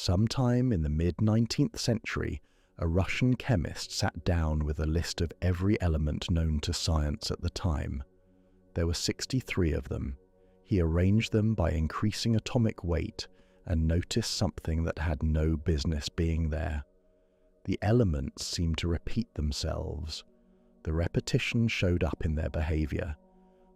Sometime in the mid-19th century, a Russian chemist sat down with a list of every element known to science at the time. There were 63 of them. He arranged them by increasing atomic weight and noticed something that had no business being there. The elements seemed to repeat themselves. The repetition showed up in their behavior.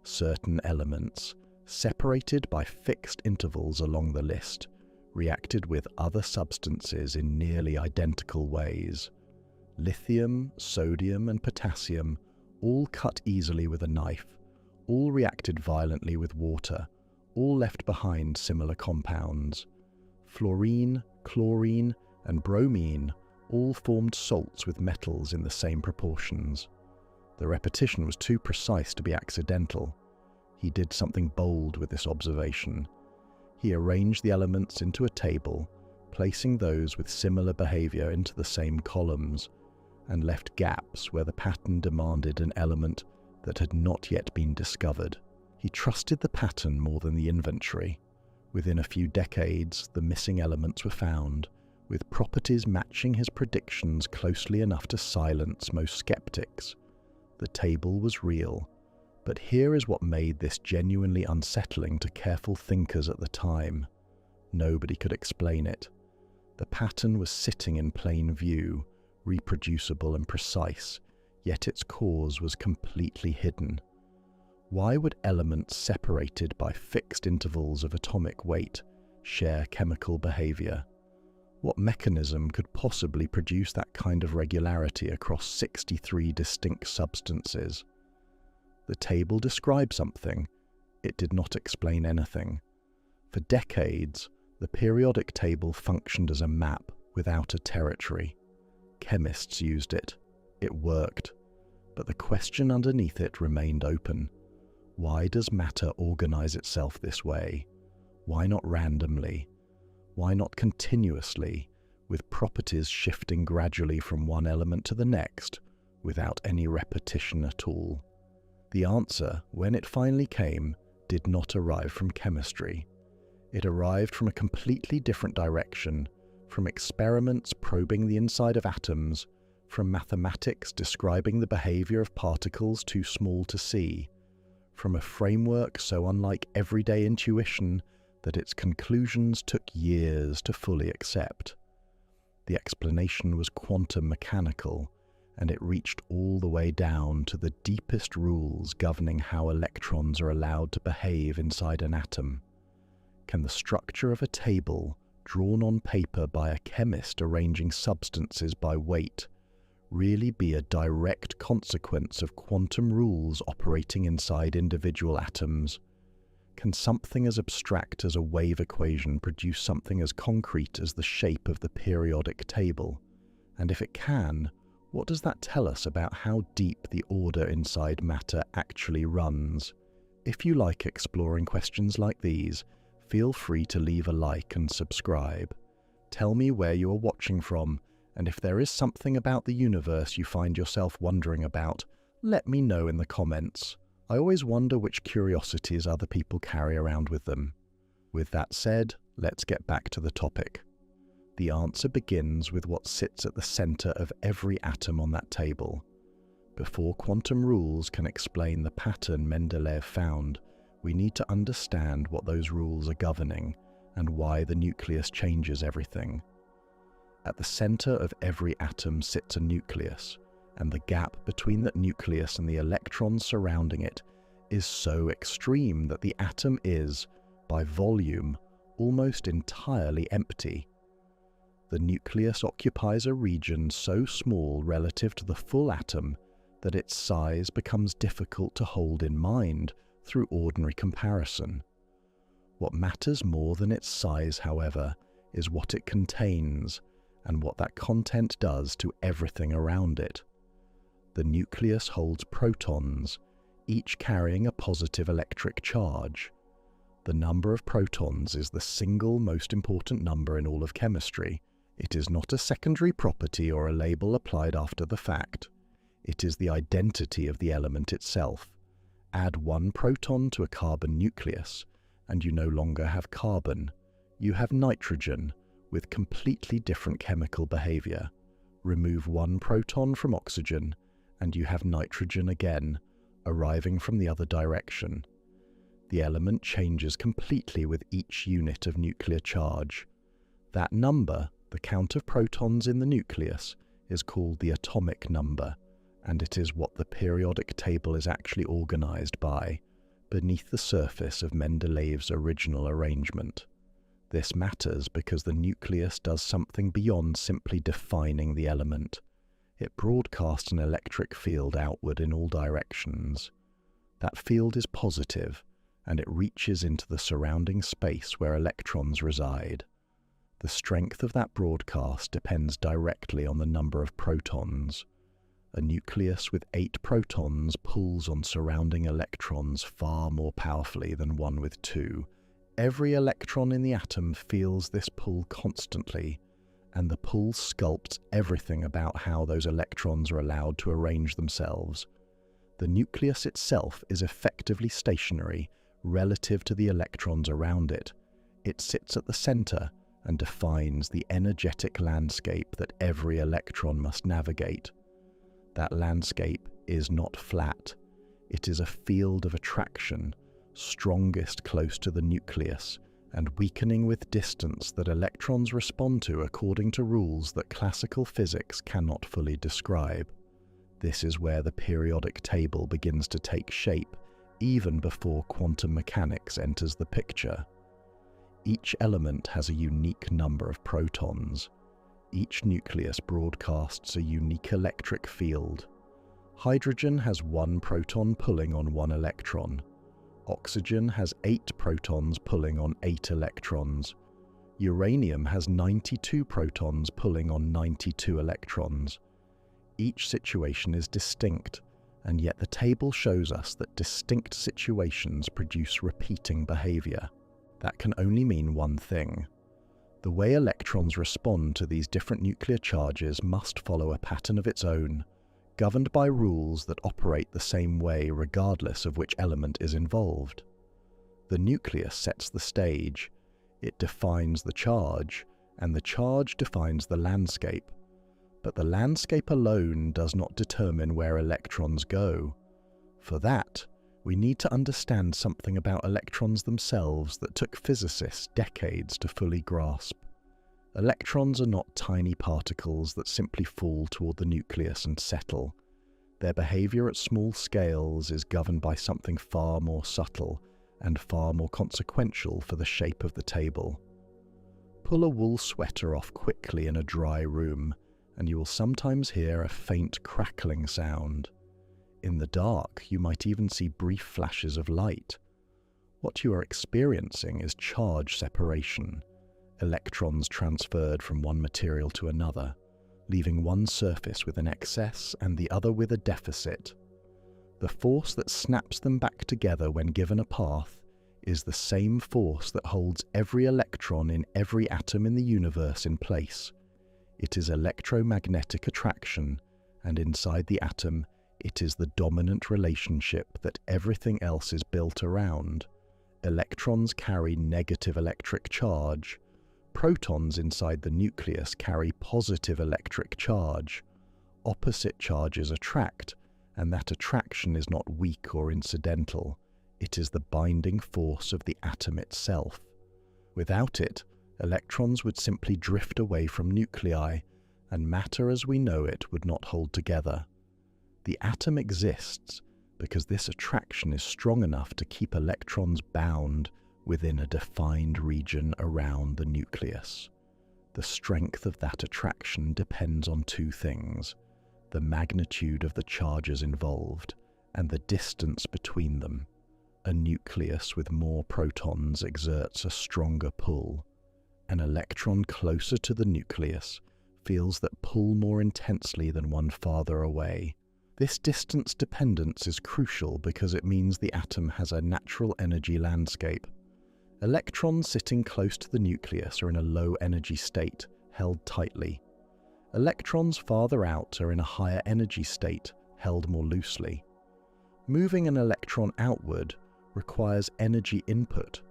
Certain elements, separated by fixed intervals along the list, reacted with other substances in nearly identical ways. Lithium, sodium, and potassium all cut easily with a knife, all reacted violently with water, all left behind similar compounds. Fluorine, chlorine, and bromine all formed salts with metals in the same proportions. The repetition was too precise to be accidental. He did something bold with this observation. He arranged the elements into a table, placing those with similar behavior into the same columns, and left gaps where the pattern demanded an element that had not yet been discovered. He trusted the pattern more than the inventory. Within a few decades, the missing elements were found, with properties matching his predictions closely enough to silence most skeptics. The table was real, but here is what made this genuinely unsettling to careful thinkers at the time. Nobody could explain it. The pattern was sitting in plain view, reproducible and precise, yet its cause was completely hidden. Why would elements separated by fixed intervals of atomic weight share chemical behavior? What mechanism could possibly produce that kind of regularity across 63 distinct substances? The table described something. It did not explain anything. For decades, the periodic table functioned as a map without a territory. Chemists used it. It worked. But the question underneath it remained open. Why does matter organize itself this way? Why not randomly? Why not continuously, with properties shifting gradually from one element to the next, without any repetition at all? The answer, when it finally came, did not arrive from chemistry. It arrived from a completely different direction, from experiments probing the inside of atoms, from mathematics describing the behavior of particles too small to see, from a framework so unlike everyday intuition that its conclusions took years to fully accept. The explanation was quantum mechanical, and it reached all the way down to the deepest rules governing how electrons are allowed to behave inside an atom. Can the structure of a table, drawn on paper by a chemist arranging substances by weight, really be a direct consequence of quantum rules operating inside individual atoms? Can something as abstract as a wave equation produce something as concrete as the shape of the periodic table? And if it can, what does that tell us about how deep the order inside matter actually runs? If you like exploring questions like these, feel free to leave a like and subscribe. Tell me where you are watching from, and if there is something about the universe you find yourself wondering about, let me know in the comments. I always wonder which curiosities other people carry around with them. With that said, let's get back to the topic. The answer begins with what sits at the center of every atom on that table. Before quantum rules can explain the pattern Mendeleev found, we need to understand what those rules are governing and why the nucleus changes everything. At the center of every atom sits a nucleus, and the gap between that nucleus and the electrons surrounding it is so extreme that the atom is, by volume, almost entirely empty. The nucleus occupies a region so small relative to the full atom that its size becomes difficult to hold in mind through ordinary comparison. What matters more than its size, however, is what it contains and what that content does to everything around it. The nucleus holds protons, each carrying a positive electric charge. The number of protons is the single most important number in all of chemistry. It is not a secondary property or a label applied after the fact. It is the identity of the element itself. Add one proton to a carbon nucleus, and you no longer have carbon. You have nitrogen, with completely different chemical behavior. Remove one proton from oxygen, and you have nitrogen again, arriving from the other direction. The element changes completely with each unit of nuclear charge. That number, the count of protons in the nucleus, is called the atomic number, and it is what the periodic table is actually organized by, beneath the surface of Mendeleev's original arrangement. This matters because the nucleus does something beyond simply defining the element. It broadcasts an electric field outward in all directions. That field is positive, and it reaches into the surrounding space where electrons reside. The strength of that broadcast depends directly on the number of protons. A nucleus with 8 protons pulls on surrounding electrons far more powerfully than one with 2. Every electron in the atom feels this pull constantly, and the pull sculpts everything about how those electrons are allowed to arrange themselves. The nucleus itself is effectively stationary relative to the electrons around it. It sits at the center and defines the energetic landscape that every electron must navigate. That landscape is not flat. It is a field of attraction, strongest close to the nucleus, and weakening with distance that electrons respond to according to rules that classical physics cannot fully describe. This is where the periodic table begins to take shape, even before quantum mechanics enters the picture. Each element has a unique number of protons. Each nucleus broadcasts a unique electric field. Hydrogen has 1 proton pulling on 1 electron. Oxygen has 8 protons pulling on 8 electrons. Uranium has 92 protons pulling on 92 electrons. Each situation is distinct, and yet the table shows us that distinct situations produce repeating behavior. That can only mean one thing. The way electrons respond to these different nuclear charges must follow a pattern of its own, governed by rules that operate the same way regardless of which element is involved. The nucleus sets the stage, it defines the charge, and the charge defines the landscape. But the landscape alone does not determine where electrons go. For that, we need to understand something about electrons themselves that took physicists decades to fully grasp. Electrons are not tiny particles that simply fall toward the nucleus and settle. Their behavior at small scales is governed by something far more subtle and far more consequential for the shape of the table. Pull a wool sweater off quickly in a dry room, and you will sometimes hear a faint crackling sound. In the dark, you might even see brief flashes of light. What you are experiencing is charge separation, electrons transferred from one material to another, leaving one surface with an excess and the other with a deficit. The force that snaps them back together when given a path is the same force that holds every electron in every atom in the universe in place. It is electromagnetic attraction, and inside the atom, it is the dominant relationship that everything else is built around. Electrons carry negative electric charge. Protons inside the nucleus carry positive electric charge. Opposite charges attract, and that attraction is not weak or incidental. It is the binding force of the atom itself. Without it, electrons would simply drift away from nuclei, and matter as we know it would not hold together. The atom exists because this attraction is strong enough to keep electrons bound within a defined region around the nucleus. The strength of that attraction depends on 2 things: the magnitude of the charges involved and the distance between them. A nucleus with more protons exerts a stronger pull. An electron closer to the nucleus feels that pull more intensely than one farther away. This distance dependence is crucial because it means the atom has a natural energy landscape. Electrons sitting close to the nucleus are in a low energy state, held tightly. Electrons farther out are in a higher energy state, held more loosely. Moving an electron outward requires energy input.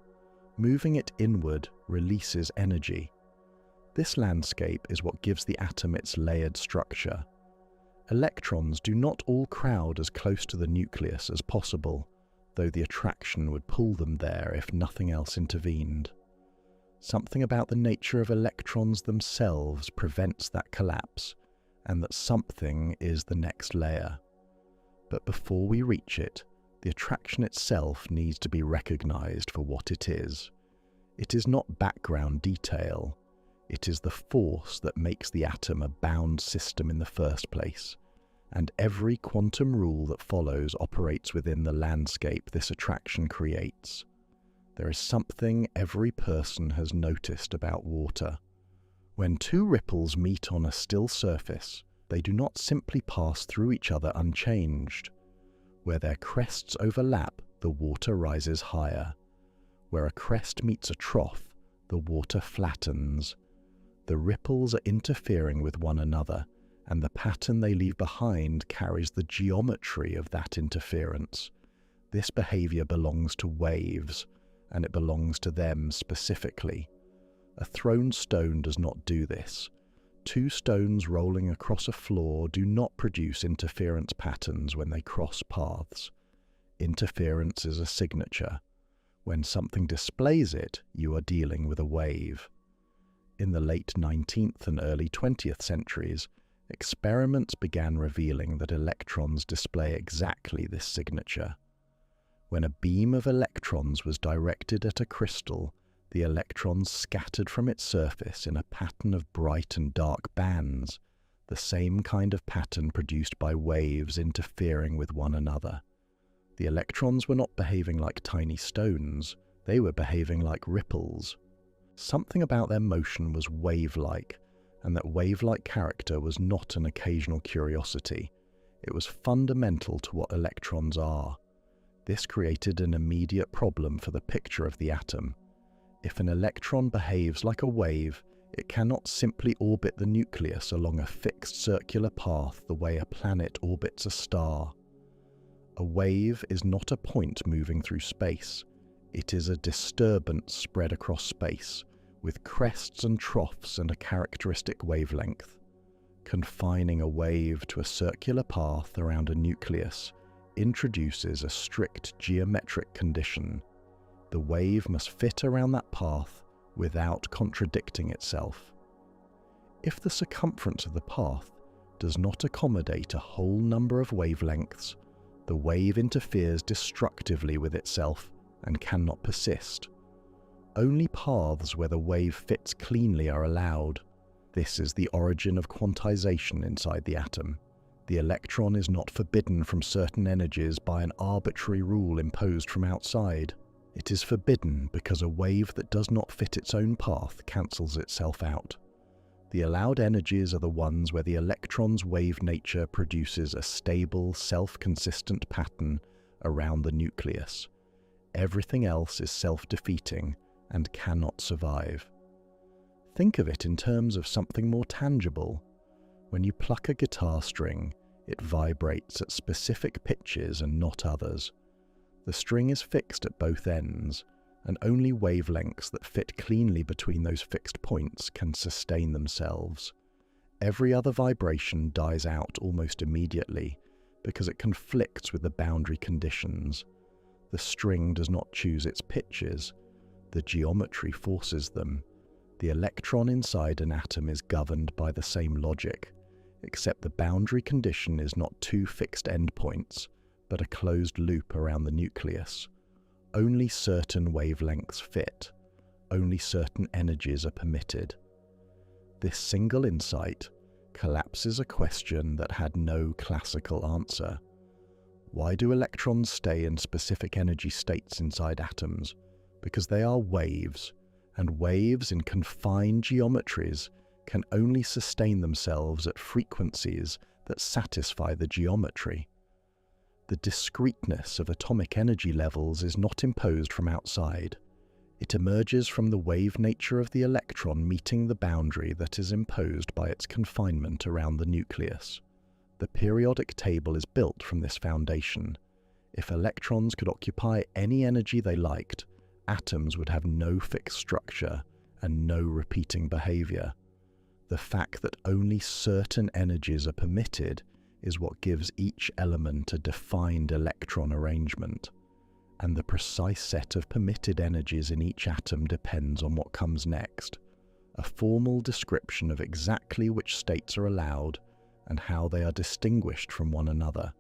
Moving it inward releases energy. This landscape is what gives the atom its layered structure. Electrons do not all crowd as close to the nucleus as possible, though the attraction would pull them there if nothing else intervened. Something about the nature of electrons themselves prevents that collapse, and that something is the next layer. But before we reach it, the attraction itself needs to be recognized for what it is. It is not background detail. It is the force that makes the atom a bound system in the first place, and every quantum rule that follows operates within the landscape this attraction creates. There is something every person has noticed about water. When two ripples meet on a still surface, they do not simply pass through each other unchanged. Where their crests overlap, the water rises higher. Where a crest meets a trough, the water flattens. The ripples are interfering with one another, and the pattern they leave behind carries the geometry of that interference. This behavior belongs to waves, and it belongs to them specifically. A thrown stone does not do this. Two stones rolling across a floor do not produce interference patterns when they cross paths. Interference is a signature. When something displays it, you are dealing with a wave. In the late 19th and early 20th centuries, experiments began revealing that electrons display exactly this signature. When a beam of electrons was directed at a crystal, the electrons scattered from its surface in a pattern of bright and dark bands, the same kind of pattern produced by waves interfering with one another. The electrons were not behaving like tiny stones, they were behaving like ripples. Something about their motion was wave-like, and that wave-like character was not an occasional curiosity. It was fundamental to what electrons are. This created an immediate problem for the picture of the atom. If an electron behaves like a wave, it cannot simply orbit the nucleus along a fixed circular path the way a planet orbits a star. A wave is not a point moving through space. It is a disturbance spread across space, with crests and troughs and a characteristic wavelength. Confining a wave to a circular path around a nucleus introduces a strict geometric condition. The wave must fit around that path without contradicting itself. If the circumference of the path does not accommodate a whole number of wavelengths, the wave interferes destructively with itself and cannot persist. Only paths where the wave fits cleanly are allowed. This is the origin of quantization inside the atom. The electron is not forbidden from certain energies by an arbitrary rule imposed from outside. It is forbidden because a wave that does not fit its own path cancels itself out. The allowed energies are the ones where the electron's wave nature produces a stable, self-consistent pattern around the nucleus. Everything else is self-defeating and cannot survive. Think of it in terms of something more tangible. When you pluck a guitar string, it vibrates at specific pitches and not others. The string is fixed at both ends, and only wavelengths that fit cleanly between those fixed points can sustain themselves. Every other vibration dies out almost immediately because it conflicts with the boundary conditions. The string does not choose its pitches. The geometry forces them. The electron inside an atom is governed by the same logic, except the boundary condition is not two fixed endpoints, but a closed loop around the nucleus. Only certain wavelengths fit. Only certain energies are permitted. This single insight collapses a question that had no classical answer. Why do electrons stay in specific energy states inside atoms? Because they are waves, and waves in confined geometries can only sustain themselves at frequencies that satisfy the geometry. The discreteness of atomic energy levels is not imposed from outside. It emerges from the wave nature of the electron meeting the boundary that is imposed by its confinement around the nucleus. The periodic table is built from this foundation. If electrons could occupy any energy they liked, atoms would have no fixed structure and no repeating behavior. The fact that only certain energies are permitted is what gives each element a defined electron arrangement, and the precise set of permitted energies in each atom depends on what comes next, a formal description of exactly which states are allowed and how they are distinguished from one another.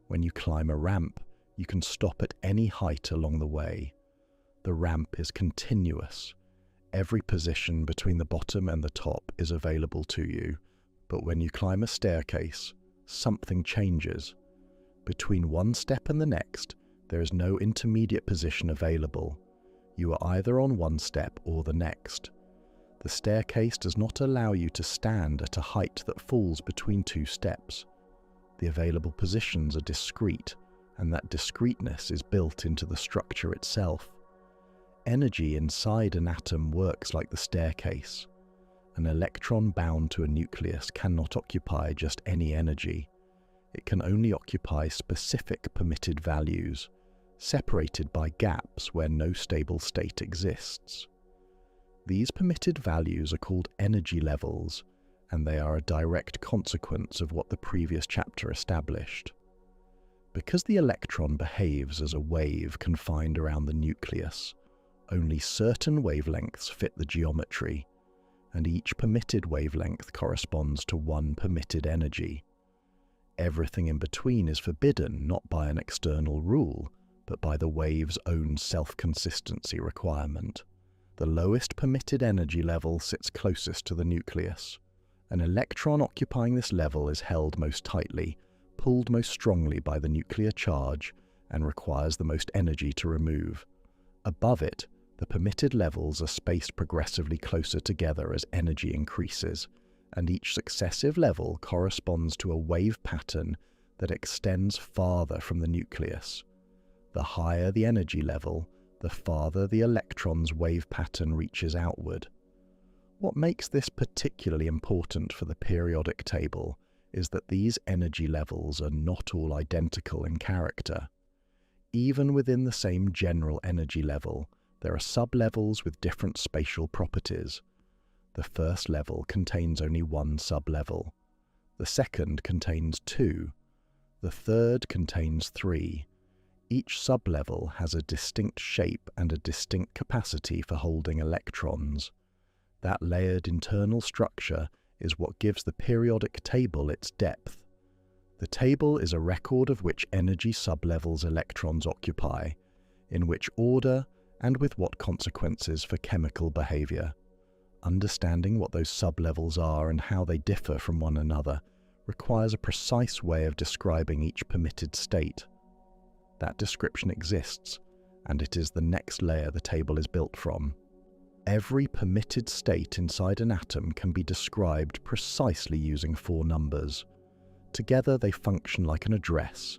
When you climb a ramp, you can stop at any height along the way. The ramp is continuous. Every position between the bottom and the top is available to you, but when you climb a staircase, something changes. Between one step and the next, there is no intermediate position available. You are either on one step or the next. The staircase does not allow you to stand at a height that falls between two steps. The available positions are discrete, and that discreteness is built into the structure itself. Energy inside an atom works like the staircase. An electron bound to a nucleus cannot occupy just any energy. It can only occupy specific permitted values, separated by gaps where no stable state exists. These permitted values are called energy levels, and they are a direct consequence of what the previous chapter established. Because the electron behaves as a wave confined around the nucleus, only certain wavelengths fit the geometry, and each permitted wavelength corresponds to one permitted energy. Everything in between is forbidden not by an external rule, but by the wave's own self-consistency requirement. The lowest permitted energy level sits closest to the nucleus. An electron occupying this level is held most tightly, pulled most strongly by the nuclear charge, and requires the most energy to remove. Above it, the permitted levels are spaced progressively closer together as energy increases, and each successive level corresponds to a wave pattern that extends farther from the nucleus. The higher the energy level, the farther the electron's wave pattern reaches outward. What makes this particularly important for the periodic table is that these energy levels are not all identical in character. Even within the same general energy level, there are sublevels with different spatial properties. The first level contains only one sublevel. The second contains two. The third contains three. Each sublevel has a distinct shape and a distinct capacity for holding electrons. That layered internal structure is what gives the periodic table its depth. The table is a record of which energy sublevels electrons occupy, in which order, and with what consequences for chemical behavior. Understanding what those sublevels are and how they differ from one another requires a precise way of describing each permitted state. That description exists, and it is the next layer the table is built from. Every permitted state inside an atom can be described precisely using four numbers. Together they function like an address,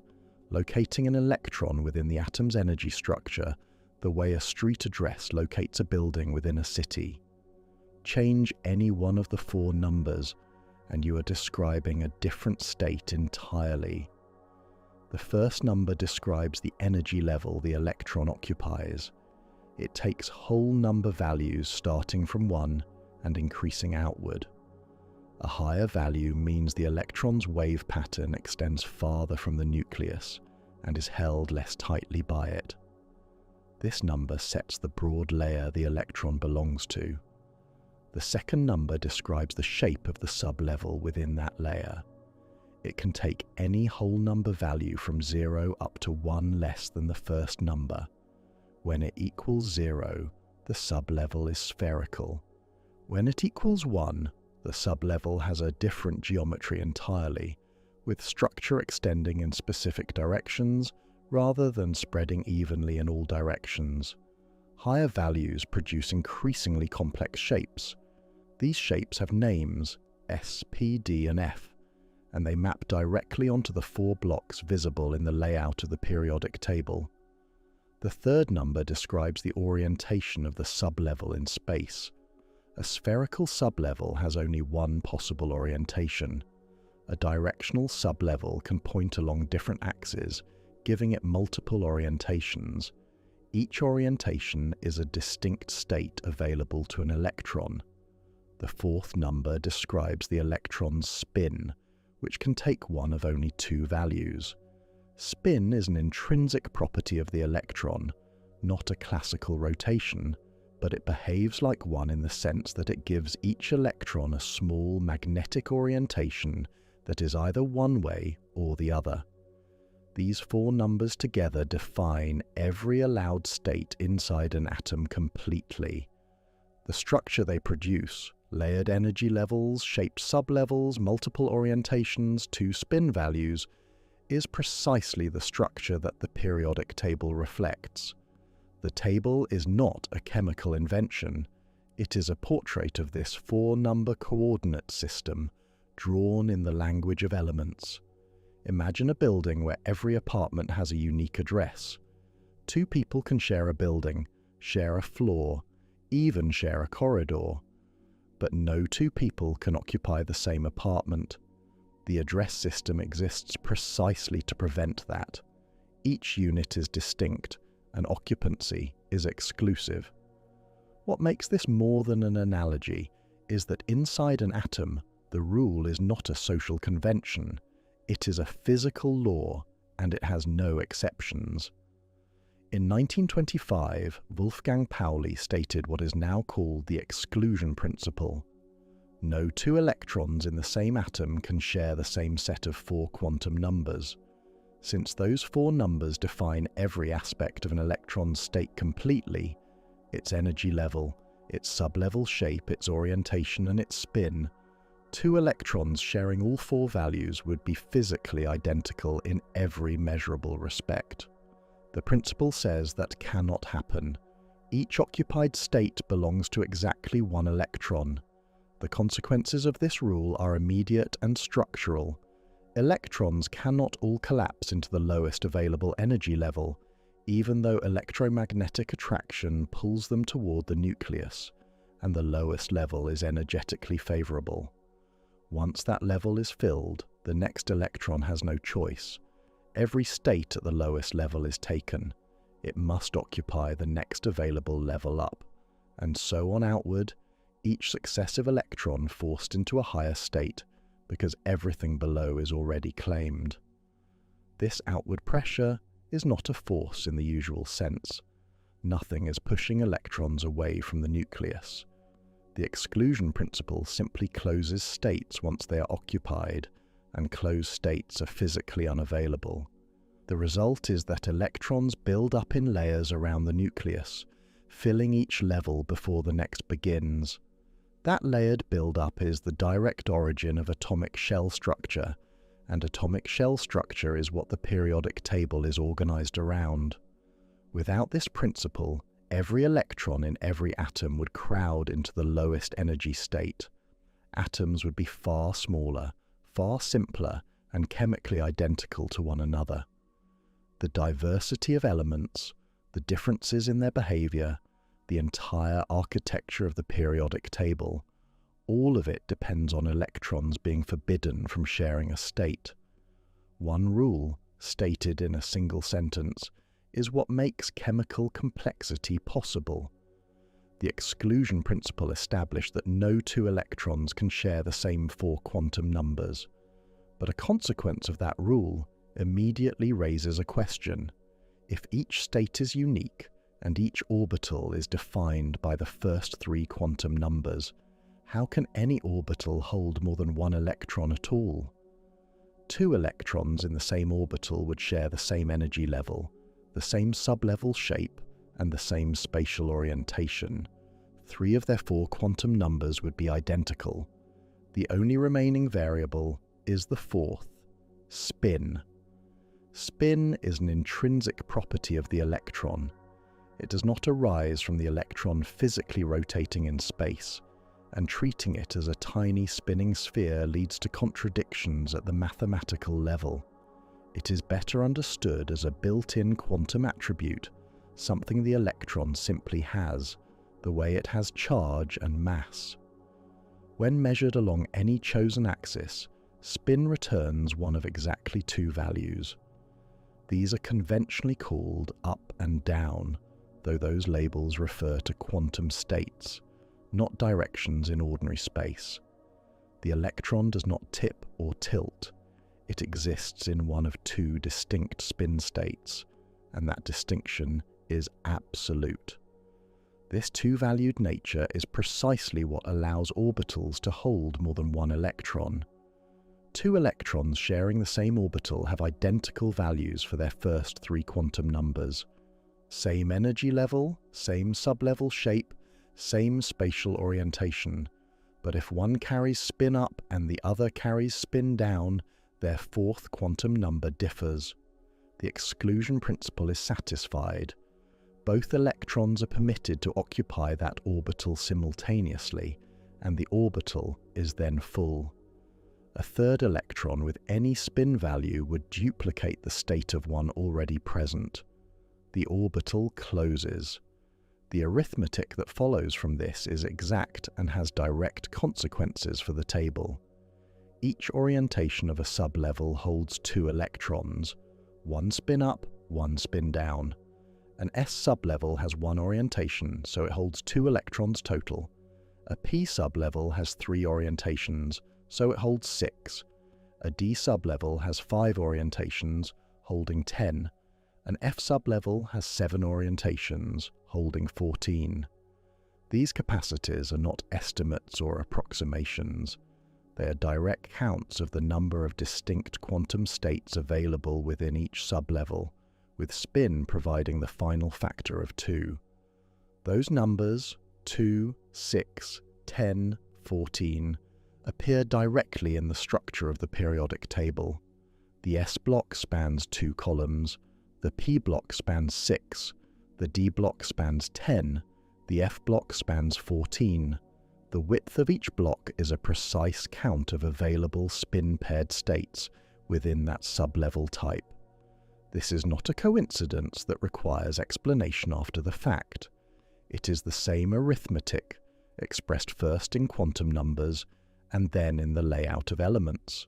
locating an electron within the atom's energy structure the way a street address locates a building within a city. Change any one of the four numbers, and you are describing a different state entirely. The first number describes the energy level the electron occupies. It takes whole number values starting from 1 and increasing outward. A higher value means the electron's wave pattern extends farther from the nucleus and is held less tightly by it. This number sets the broad layer the electron belongs to. The second number describes the shape of the sublevel within that layer. It can take any whole number value from 0 up to 1 less than the first number. When it equals 0, the sublevel is spherical. When it equals 1, the sublevel has a different geometry entirely, with structure extending in specific directions rather than spreading evenly in all directions. Higher values produce increasingly complex shapes. These shapes have names, S, P, D, and F, and they map directly onto the 4 blocks visible in the layout of the periodic table. The third number describes the orientation of the sublevel in space. A spherical sublevel has only one possible orientation. A directional sublevel can point along different axes, giving it multiple orientations. Each orientation is a distinct state available to an electron. The fourth number describes the electron's spin, which can take one of only two values. Spin is an intrinsic property of the electron, not a classical rotation, but it behaves like one in the sense that it gives each electron a small magnetic orientation that is either one way or the other. These four numbers together define every allowed state inside an atom completely. The structure they produce, layered energy levels, shaped sublevels, multiple orientations, two spin values, is precisely the structure that the periodic table reflects. The table is not a chemical invention. It is a portrait of this four-number coordinate system drawn in the language of elements. Imagine a building where every apartment has a unique address. Two people can share a building, share a floor, even share a corridor. But no two people can occupy the same apartment. The address system exists precisely to prevent that. Each unit is distinct, and occupancy is exclusive. What makes this more than an analogy is that inside an atom, the rule is not a social convention. It is a physical law, and it has no exceptions. In 1925, Wolfgang Pauli stated what is now called the exclusion principle. No two electrons in the same atom can share the same set of four quantum numbers. Since those four numbers define every aspect of an electron's state completely, its energy level, its sublevel shape, its orientation, and its spin, two electrons sharing all four values would be physically identical in every measurable respect. The principle says that cannot happen. Each occupied state belongs to exactly one electron. The consequences of this rule are immediate and structural. Electrons cannot all collapse into the lowest available energy level, even though electromagnetic attraction pulls them toward the nucleus, and the lowest level is energetically favorable. Once that level is filled, the next electron has no choice. Every state at the lowest level is taken. It must occupy the next available level up, and so on outward, each successive electron forced into a higher state, because everything below is already claimed. This outward pressure is not a force in the usual sense. Nothing is pushing electrons away from the nucleus. The exclusion principle simply closes states once they are occupied, and closed states are physically unavailable. The result is that electrons build up in layers around the nucleus, filling each level before the next begins. That layered build-up is the direct origin of atomic shell structure, and atomic shell structure is what the periodic table is organized around. Without this principle, every electron in every atom would crowd into the lowest energy state. Atoms would be far smaller, far simpler, and chemically identical to one another. The diversity of elements, the differences in their behavior, the entire architecture of the periodic table, all of it depends on electrons being forbidden from sharing a state. One rule, stated in a single sentence, is what makes chemical complexity possible. The exclusion principle established that no two electrons can share the same four quantum numbers. But a consequence of that rule immediately raises a question. If each state is unique, and each orbital is defined by the first three quantum numbers, how can any orbital hold more than one electron at all? Two electrons in the same orbital would share the same energy level, the same sublevel shape, and the same spatial orientation. Three of their four quantum numbers would be identical. The only remaining variable is the fourth, spin. Spin is an intrinsic property of the electron. It does not arise from the electron physically rotating in space, and treating it as a tiny spinning sphere leads to contradictions at the mathematical level. It is better understood as a built-in quantum attribute, something the electron simply has, the way it has charge and mass. When measured along any chosen axis, spin returns one of exactly two values. These are conventionally called up and down, though those labels refer to quantum states. not directions in ordinary space. The electron does not tip or tilt. It exists in one of two distinct spin states, and that distinction is absolute. This two-valued nature is precisely what allows orbitals to hold more than one electron. Two electrons sharing the same orbital have identical values for their first three quantum numbers. Same energy level, same sublevel shape, same spatial orientation. But if one carries spin up and the other carries spin down, their fourth quantum number differs. The exclusion principle is satisfied. Both electrons are permitted to occupy that orbital simultaneously, and the orbital is then full. A third electron with any spin value would duplicate the state of one already present. The orbital closes. The arithmetic that follows from this is exact and has direct consequences for the table. Each orientation of a sublevel holds two electrons, one spin up, one spin down. An S sublevel has one orientation, so it holds two electrons total. A P sublevel has three orientations, so it holds 6. A D sublevel has 5 orientations, holding 10. An F sublevel has 7 orientations, holding 14. These capacities are not estimates or approximations. They are direct counts of the number of distinct quantum states available within each sublevel, with spin providing the final factor of 2. Those numbers, 2, 6, 10, 14, appear directly in the structure of the periodic table. The S block spans 2 columns, the P block spans 6, the D block spans 10, the F block spans 14. The width of each block is a precise count of available spin-paired states within that sublevel type. This is not a coincidence that requires explanation after the fact. It is the same arithmetic, expressed first in quantum numbers and then in the layout of elements.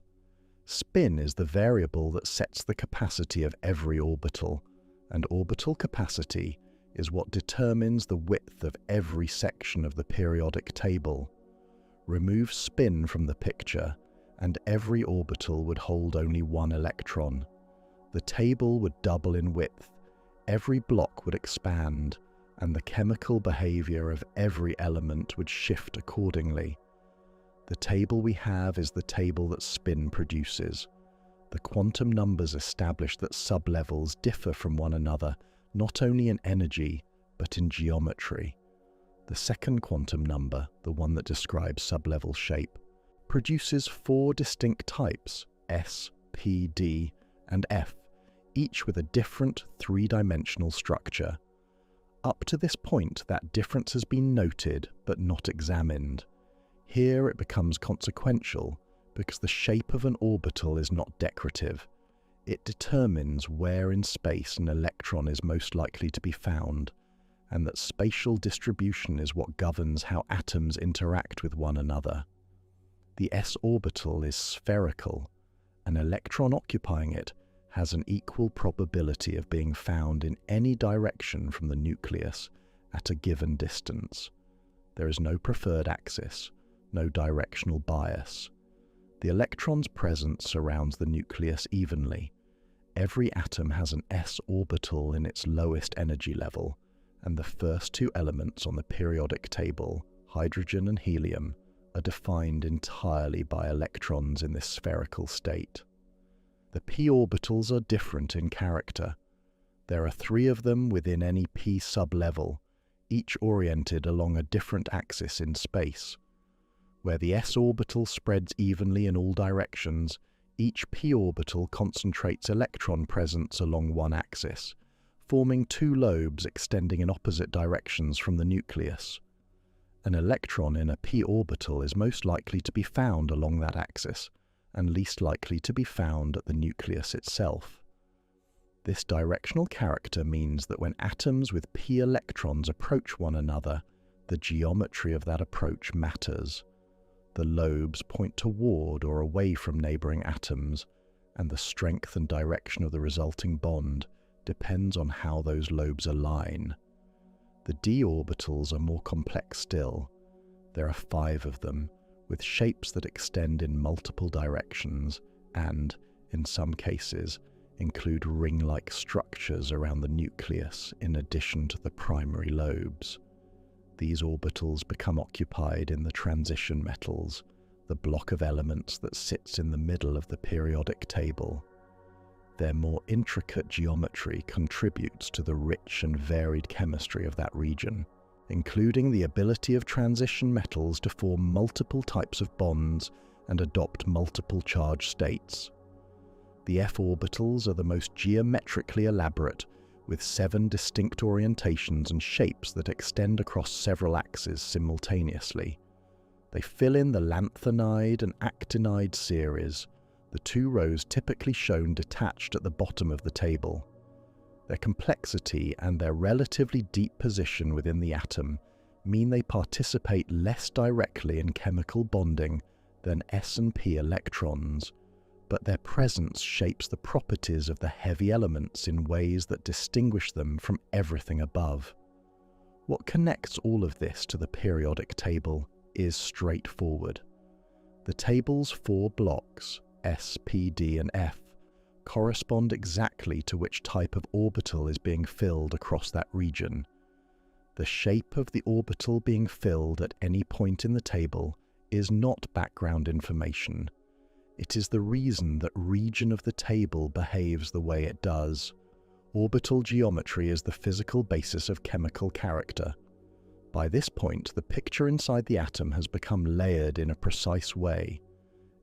Spin is the variable that sets the capacity of every orbital, and orbital capacity is what determines the width of every section of the periodic table. Remove spin from the picture, and every orbital would hold only one electron. The table would double in width, every block would expand, and the chemical behavior of every element would shift accordingly. The table we have is the table that spin produces. The quantum numbers establish that sublevels differ from one another not only in energy, but in geometry. The second quantum number, the one that describes sublevel shape, produces 4 distinct types, S, P, D, and F, each with a different 3-dimensional structure. Up to this point, that difference has been noted, but not examined. Here it becomes consequential, because the shape of an orbital is not decorative. It determines where in space an electron is most likely to be found, and that spatial distribution is what governs how atoms interact with one another. The s orbital is spherical. An electron occupying it has an equal probability of being found in any direction from the nucleus at a given distance. There is no preferred axis, no directional bias. The electron's presence surrounds the nucleus evenly. Every atom has an s orbital in its lowest energy level, and the first 2 elements on the periodic table, hydrogen and helium, are defined entirely by electrons in this spherical state. The p orbitals are different in character. There are 3 of them within any p sublevel, each oriented along a different axis in space. Where the s orbital spreads evenly in all directions, each p orbital concentrates electron presence along one axis, forming 2 lobes extending in opposite directions from the nucleus. An electron in a p orbital is most likely to be found along that axis, and least likely to be found at the nucleus itself. This directional character means that when atoms with p electrons approach one another, the geometry of that approach matters. The lobes point toward or away from neighboring atoms, and the strength and direction of the resulting bond depends on how those lobes align. The d orbitals are more complex still. There are 5 of them, with shapes that extend in multiple directions and, in some cases, include ring-like structures around the nucleus in addition to the primary lobes. These orbitals become occupied in the transition metals, the block of elements that sits in the middle of the periodic table. Their more intricate geometry contributes to the rich and varied chemistry of that region, including the ability of transition metals to form multiple types of bonds and adopt multiple charge states. The F orbitals are the most geometrically elaborate, with 7 distinct orientations and shapes that extend across several axes simultaneously. They fill in the lanthanide and actinide series, the 2 rows typically shown detached at the bottom of the table. Their complexity and their relatively deep position within the atom mean they participate less directly in chemical bonding than S and P electrons, but their presence shapes the properties of the heavy elements in ways that distinguish them from everything above. What connects all of this to the periodic table is straightforward. The table's 4 blocks, S, P, D, and F, correspond exactly to which type of orbital is being filled across that region. The shape of the orbital being filled at any point in the table is not background information. It is the reason that region of the table behaves the way it does. Orbital geometry is the physical basis of chemical character. By this point, the picture inside the atom has become layered in a precise way.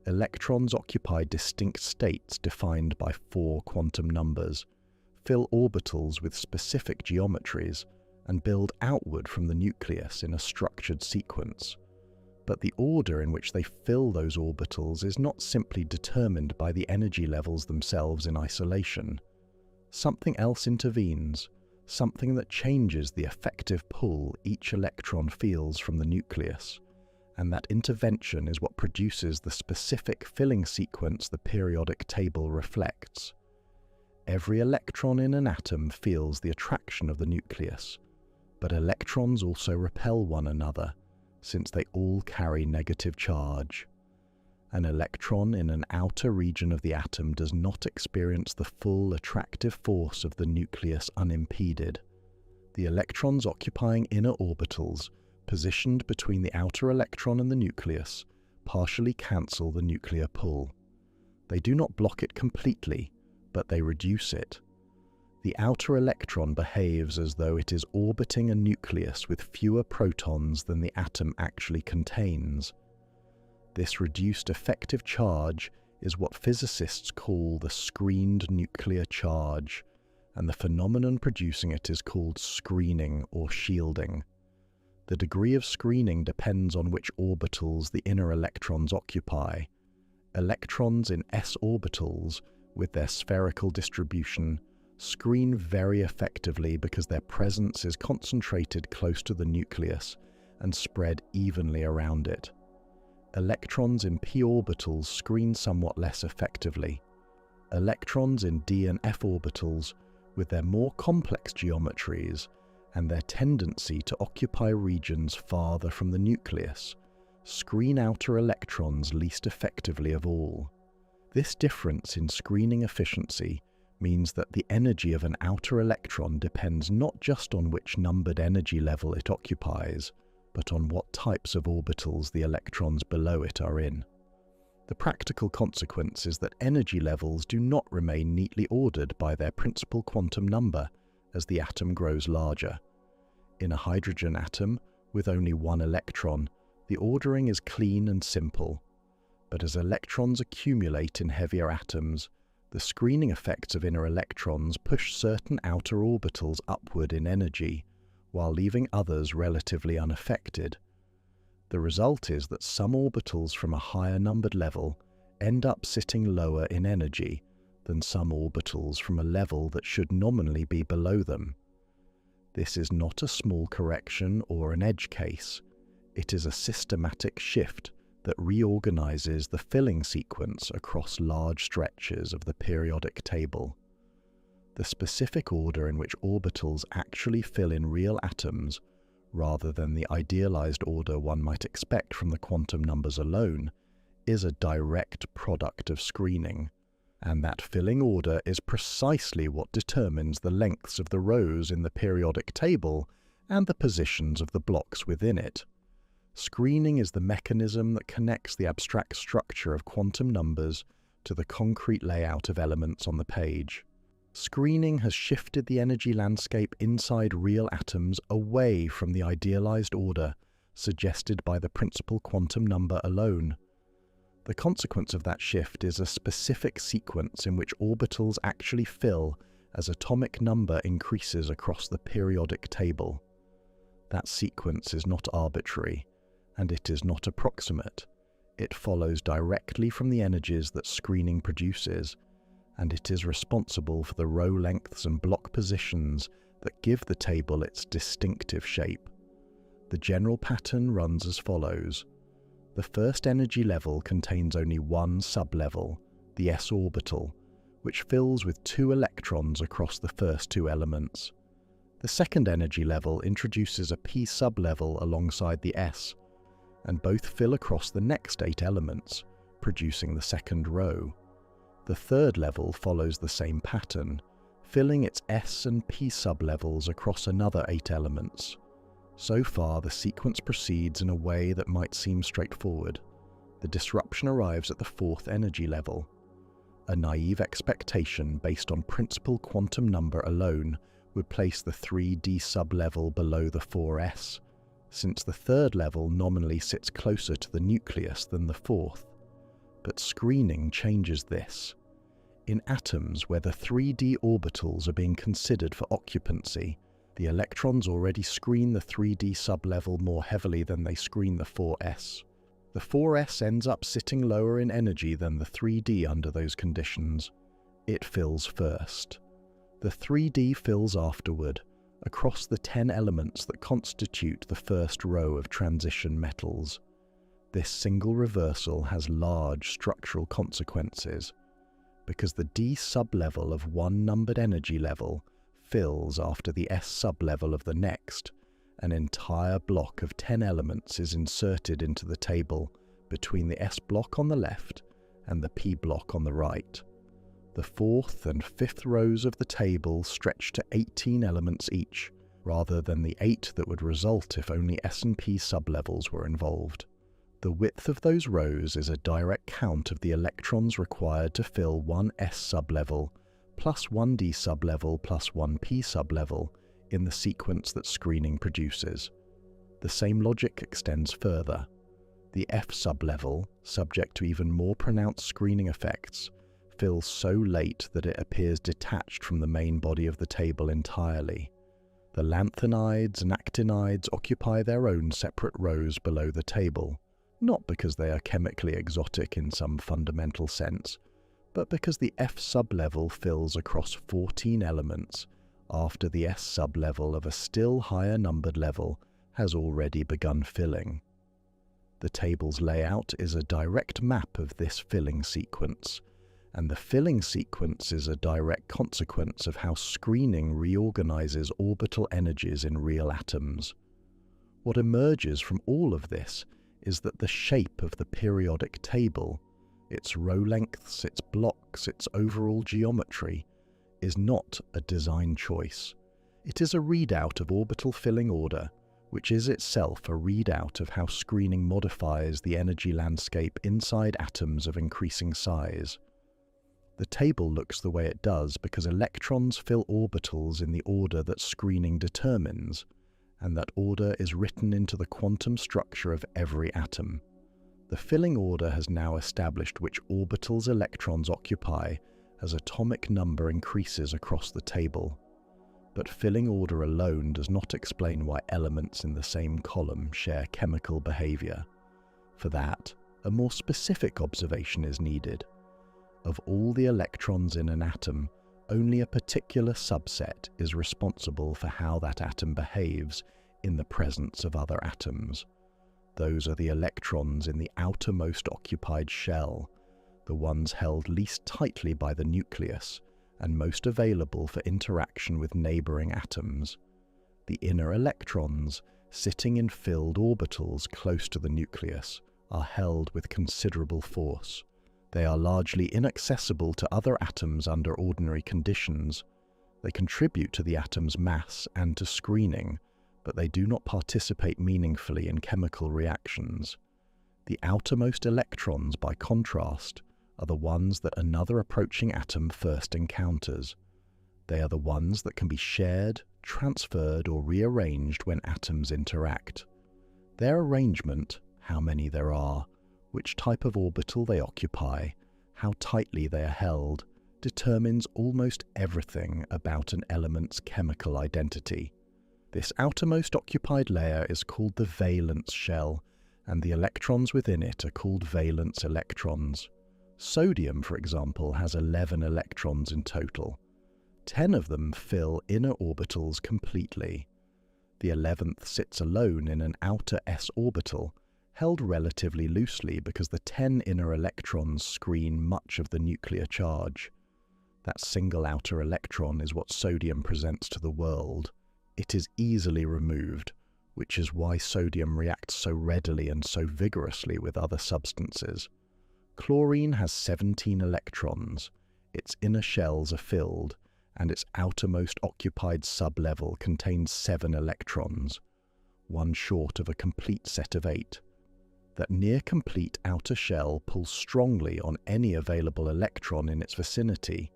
Electrons occupy distinct states defined by 4 quantum numbers, fill orbitals with specific geometries, and build outward from the nucleus in a structured sequence. But the order in which they fill those orbitals is not simply determined by the energy levels themselves in isolation. Something else intervenes, something that changes the effective pull each electron feels from the nucleus, and that intervention is what produces the specific filling sequence the periodic table reflects. Every electron in an atom feels the attraction of the nucleus, but electrons also repel one another, since they all carry negative charge. An electron in an outer region of the atom does not experience the full attractive force of the nucleus unimpeded. The electrons occupying inner orbitals, positioned between the outer electron and the nucleus, partially cancel the nuclear pull. They do not block it completely, but they reduce it. The outer electron behaves as though it is orbiting a nucleus with fewer protons than the atom actually contains. This reduced effective charge is what physicists call the screened nuclear charge, and the phenomenon producing it is called screening or shielding. The degree of screening depends on which orbitals the inner electrons occupy. Electrons in s orbitals, with their spherical distribution, screen very effectively because their presence is concentrated close to the nucleus and spread evenly around it. Electrons in p orbitals screen somewhat less effectively. Electrons in d and f orbitals, with their more complex geometries and their tendency to occupy regions farther from the nucleus, screen outer electrons least effectively of all. This difference in screening efficiency means that the energy of an outer electron depends not just on which numbered energy level it occupies, but on what types of orbitals the electrons below it are in. The practical consequence is that energy levels do not remain neatly ordered by their principal quantum number as the atom grows larger. In a hydrogen atom with only 1 electron, the ordering is clean and simple. But as electrons accumulate in heavier atoms, the screening effects of inner electrons push certain outer orbitals upward in energy, while leaving others relatively unaffected. The result is that some orbitals from a higher numbered level end up sitting lower in energy than some orbitals from a level that should nominally be below them. This is not a small correction or an edge case. It is a systematic shift that reorganizes the filling sequence across large stretches of the periodic table. The specific order in which orbitals actually fill in real atoms rather than the idealized order one might expect from the quantum numbers alone, is a direct product of screening, and that filling order is precisely what determines the lengths of the rows in the periodic table and the positions of the blocks within it. Screening is the mechanism that connects the abstract structure of quantum numbers to the concrete layout of elements on the page. Screening has shifted the energy landscape inside real atoms away from the idealized order suggested by the principal quantum number alone. The consequence of that shift is a specific sequence in which orbitals actually fill as atomic number increases across the periodic table. That sequence is not arbitrary, and it is not approximate. It follows directly from the energies that screening produces, and it is responsible for the row lengths and block positions that give the table its distinctive shape. The general pattern runs as follows. The first energy level contains only one sublevel, the s orbital, which fills with 2 electrons across the first 2 elements. The second energy level introduces a p sublevel alongside the s, and both fill across the next 8 elements, producing the second row. The third level follows the same pattern, filling its s and p sublevels across another 8 elements. So far, the sequence proceeds in a way that might seem straightforward. The disruption arrives at the 4th energy level. A naive expectation based on principal quantum number alone would place the 3D sublevel below the 4s, since the third level nominally sits closer to the nucleus than the 4th. But screening changes this. In atoms where the 3D orbitals are being considered for occupancy, the electrons already screen the 3D sublevel more heavily than they screen the 4s. The 4s ends up sitting lower in energy than the 3D under those conditions. It fills first. The 3D fills afterward, across the 10 elements that constitute the first row of transition metals. This single reversal has large structural consequences, because the d sublevel of one numbered energy level fills after the s sublevel of the next. An entire block of 10 elements is inserted into the table between the s block on the left and the p block on the right. The 4th and 5th rows of the table stretch to 18 elements each, rather than the 8 that would result if only s and p sublevels were involved. The width of those rows is a direct count of the electrons required to fill one s sublevel, plus one d sublevel plus one p sublevel in the sequence that screening produces. The same logic extends further. The f sublevel, subject to even more pronounced screening effects, fills so late that it appears detached from the main body of the table entirely. The lanthanides and actinides occupy their own separate rows below the table, not because they are chemically exotic in some fundamental sense, but because the f sublevel fills across 14 elements after the s sublevel of a still higher numbered level has already begun filling. The table's layout is a direct map of this filling sequence, and the filling sequence is a direct consequence of how screening reorganizes orbital energies in real atoms. What emerges from all of this is that the shape of the periodic table, its row lengths, its blocks, its overall geometry, is not a design choice. It is a readout of orbital filling order, which is itself a readout of how screening modifies the energy landscape inside atoms of increasing size. The table looks the way it does because electrons fill orbitals in the order that screening determines, and that order is written into the quantum structure of every atom. The filling order has now established which orbitals electrons occupy as atomic number increases across the table. But filling order alone does not explain why elements in the same column share chemical behavior. For that, a more specific observation is needed. Of all the electrons in an atom, only a particular subset is responsible for how that atom behaves in the presence of other atoms. Those are the electrons in the outermost occupied shell, the ones held least tightly by the nucleus and most available for interaction with neighboring atoms. The inner electrons sitting in filled orbitals close to the nucleus, are held with considerable force. They are largely inaccessible to other atoms under ordinary conditions. They contribute to the atom's mass and to screening, but they do not participate meaningfully in chemical reactions. The outermost electrons, by contrast, are the ones that another approaching atom first encounters. They are the ones that can be shared, transferred, or rearranged when atoms interact. Their arrangement, how many there are, which type of orbital they occupy, how tightly they are held, determines almost everything about an element's chemical identity. This outermost occupied layer is called the valence shell, and the electrons within it are called valence electrons. Sodium, for example, has 11 electrons in total. 10 of them fill inner orbitals completely. The 11th sits alone in an outer s orbital, held relatively loosely because the 10 inner electrons screen much of the nuclear charge. That single outer electron is what sodium presents to the world. It is easily removed, which is why sodium reacts so readily and so vigorously with other substances. Chlorine has 17 electrons. Its inner shells are filled, and its outermost occupied sublevel contains 7 electrons, one short of a complete set of 8. That near-complete outer shell pulls strongly on any available electron in its vicinity.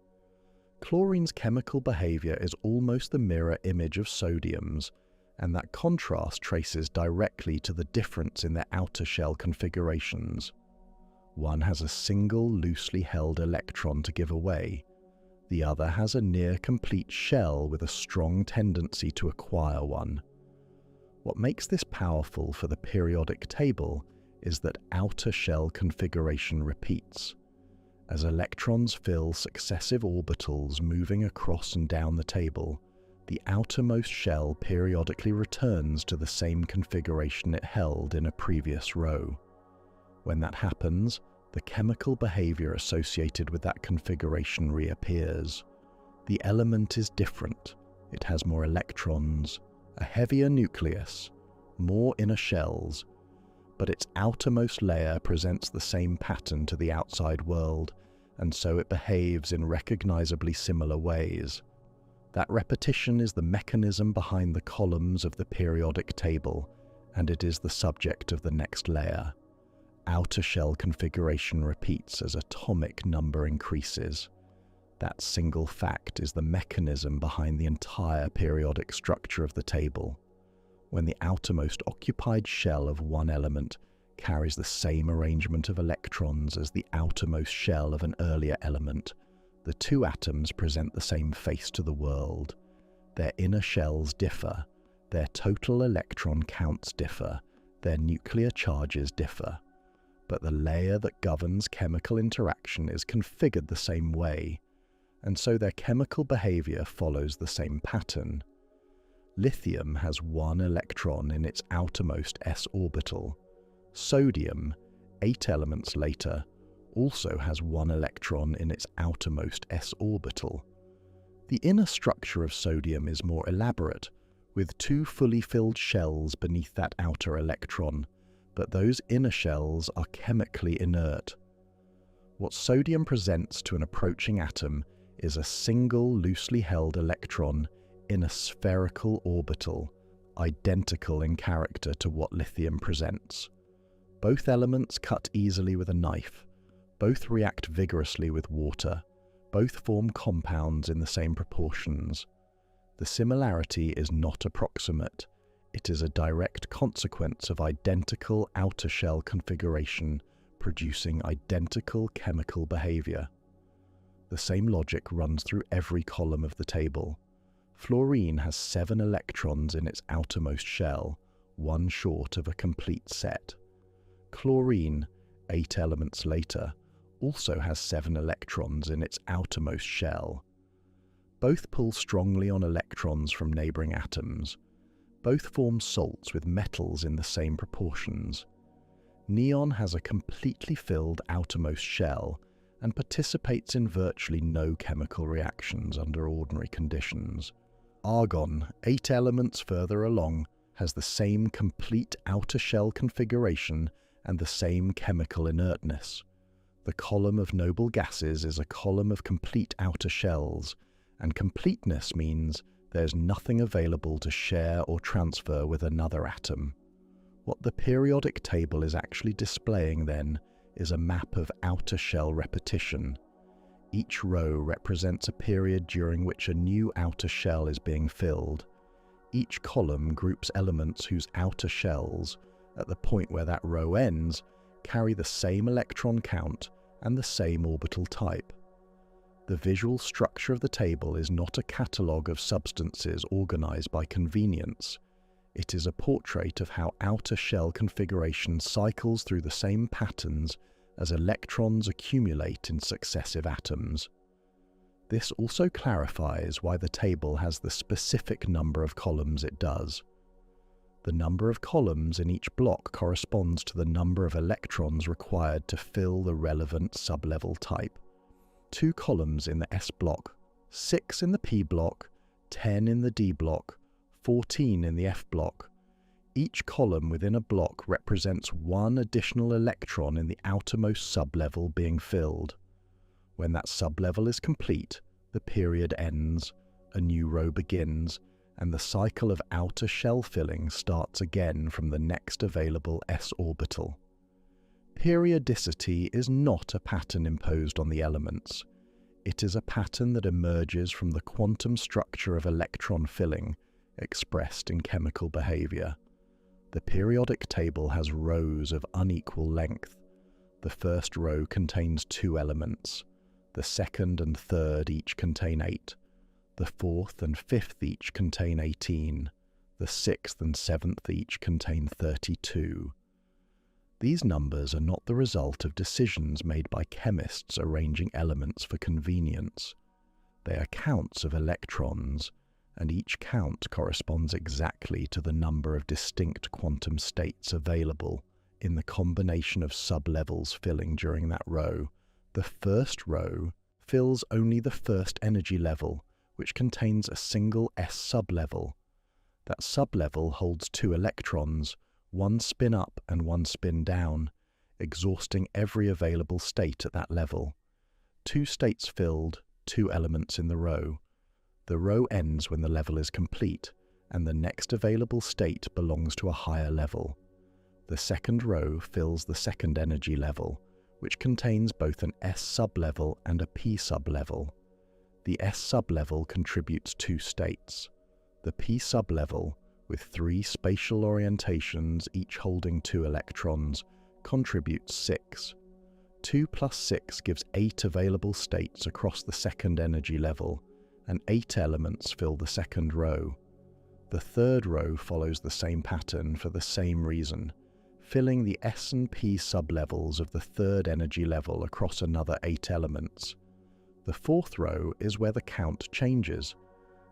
Chlorine's chemical behavior is almost the mirror image of sodium's, and that contrast traces directly to the difference in their outer shell configurations. One has a single loosely held electron to give away. The other has a near-complete shell with a strong tendency to acquire one. What makes this powerful for the periodic table is that outer shell configuration repeats. As electrons fill successive orbitals moving across and down the table, the outermost shell periodically returns to the same configuration it held in a previous row. When that happens, the chemical behavior associated with that configuration reappears. The element is different. It has more electrons, a heavier nucleus, more inner shells, but its outermost layer presents the same pattern to the outside world, and so it behaves in recognizably similar ways. That repetition is the mechanism behind the columns of the periodic table, and it is the subject of the next layer. Outer shell configuration repeats as atomic number increases. That single fact is the mechanism behind the entire periodic structure of the table. When the outermost occupied shell of one element carries the same arrangement of electrons as the outermost shell of an earlier element, the two atoms present the same face to the world. Their inner shells differ, their total electron counts differ, their nuclear charges differ, but the layer that governs chemical interaction is configured the same way, and so their chemical behavior follows the same pattern. Lithium has 1 electron in its outermost s orbital. Sodium, 8 elements later, also has 1 electron in its outermost s orbital. The inner structure of sodium is more elaborate, with 2 fully filled shells beneath that outer electron, but those inner shells are chemically inert. What sodium presents to an approaching atom is a single loosely held electron in a spherical orbital, identical in character to what lithium presents. Both elements cut easily with a knife, both react vigorously with water, both form compounds in the same proportions. The similarity is not approximate, it is a direct consequence of identical outer shell configuration producing identical chemical behavior. The same logic runs through every column of the table. Fluorine has 7 electrons in its outermost shell, 1 short of a complete set. Chlorine, 8 elements later, also has 7 electrons in its outermost shell. Both pull strongly on electrons from neighboring atoms. Both form salts with metals in the same proportions. Neon has a completely filled outermost shell and participates in virtually no chemical reactions under ordinary conditions. Argon, 8 elements further along, has the same complete outer shell configuration and the same chemical inertness. The column of noble gases is a column of complete outer shells, and completeness means there's nothing available to share or transfer with another atom. What the periodic table is actually displaying then is a map of outer shell repetition. Each row represents a period during which a new outer shell is being filled. Each column groups elements whose outer shells, at the point where that row ends, carry the same electron count and the same orbital type. The visual structure of the table is not a catalogue of substances organized by convenience. It is a portrait of how outer shell configuration cycles through the same patterns as electrons accumulate in successive atoms. This also clarifies why the table has the specific number of columns it does. The number of columns in each block corresponds to the number of electrons required to fill the relevant sublevel type. 2 columns in the S block, 6 in the P block, 10 in the D block, 14 in the F block. Each column within a block represents 1 additional electron in the outermost sublevel being filled. When that sublevel is complete, the period ends, a new row begins, and the cycle of outer shell filling starts again from the next available s orbital. Periodicity is not a pattern imposed on the elements. It is a pattern that emerges from the quantum structure of electron filling, expressed in chemical behavior. The periodic table has rows of unequal length. The first row contains 2 elements. The second and third each contain 8. The fourth and fifth each contain 18. The sixth and seventh each contain 32. These numbers are not the result of decisions made by chemists arranging elements for convenience. They are counts of electrons, and each count corresponds exactly to the number of distinct quantum states available in the combination of sublevels filling during that row. The first row fills only the first energy level, which contains a single s sublevel. That sublevel holds 2 electrons, 1 spin up and 1 spin down, exhausting every available state at that level. 2 states filled, 2 elements in the row. The row ends when the level is complete, and the next available state belongs to a higher level. The second row fills the second energy level, which contains both an S sublevel and a P sublevel. The S sublevel contributes 2 states. The P sublevel, with 3 spatial orientations each holding 2 electrons, contributes 6. 2 plus 6 gives 8 available states across the second energy level, and 8 elements fill the second row. The third row follows the same pattern for the same reason, filling the S and P sublevels of the third energy level across another 8 elements. The fourth row is where the count changes.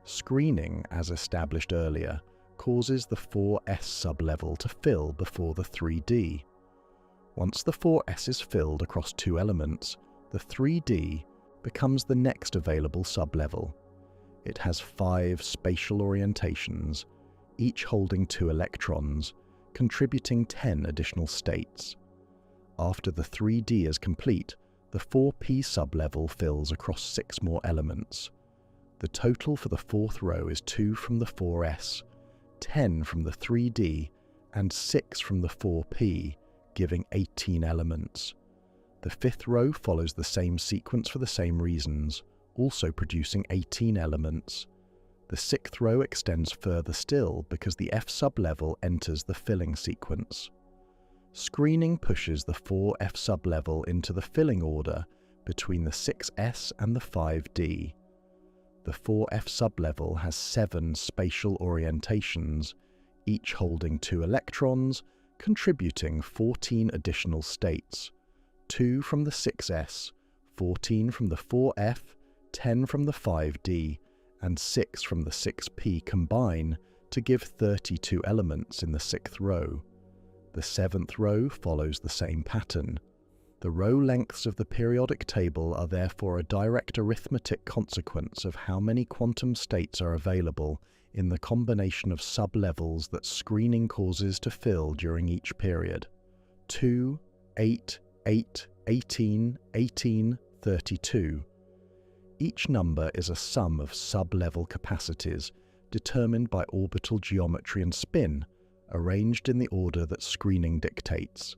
Screening, as established earlier, causes the 4s sublevel to fill before the 3d. Once the 4s is filled across 2 elements, the 3d becomes the next available sublevel. It has 5 spatial orientations, each holding 2 electrons, contributing 10 additional states. After the 3d is complete, the 4p sublevel fills across 6 more elements. The total for the fourth row is 2 from the 4s, 10 from the 3d, and 6 from the 4p, giving 18 elements. The fifth row follows the same sequence for the same reasons, also producing 18 elements. The sixth row extends further still because the F sublevel enters the filling sequence. Screening pushes the 4F sublevel into the filling order between the 6S and the 5D. The 4F sublevel has 7 spatial orientations, each holding 2 electrons, contributing 14 additional states, 2 from the 6S, 14 from the 4F, 10 from the 5D, and 6 from the 6P combine to give 32 elements in the 6th row. The 7th row follows the same pattern. The row lengths of the periodic table are therefore a direct arithmetic consequence of how many quantum states are available in the combination of sublevels that screening causes to fill during each period: 2, 8, 8, 18, 18, 32. Each number is a sum of sub-level capacities determined by orbital geometry and spin, arranged in the order that screening dictates.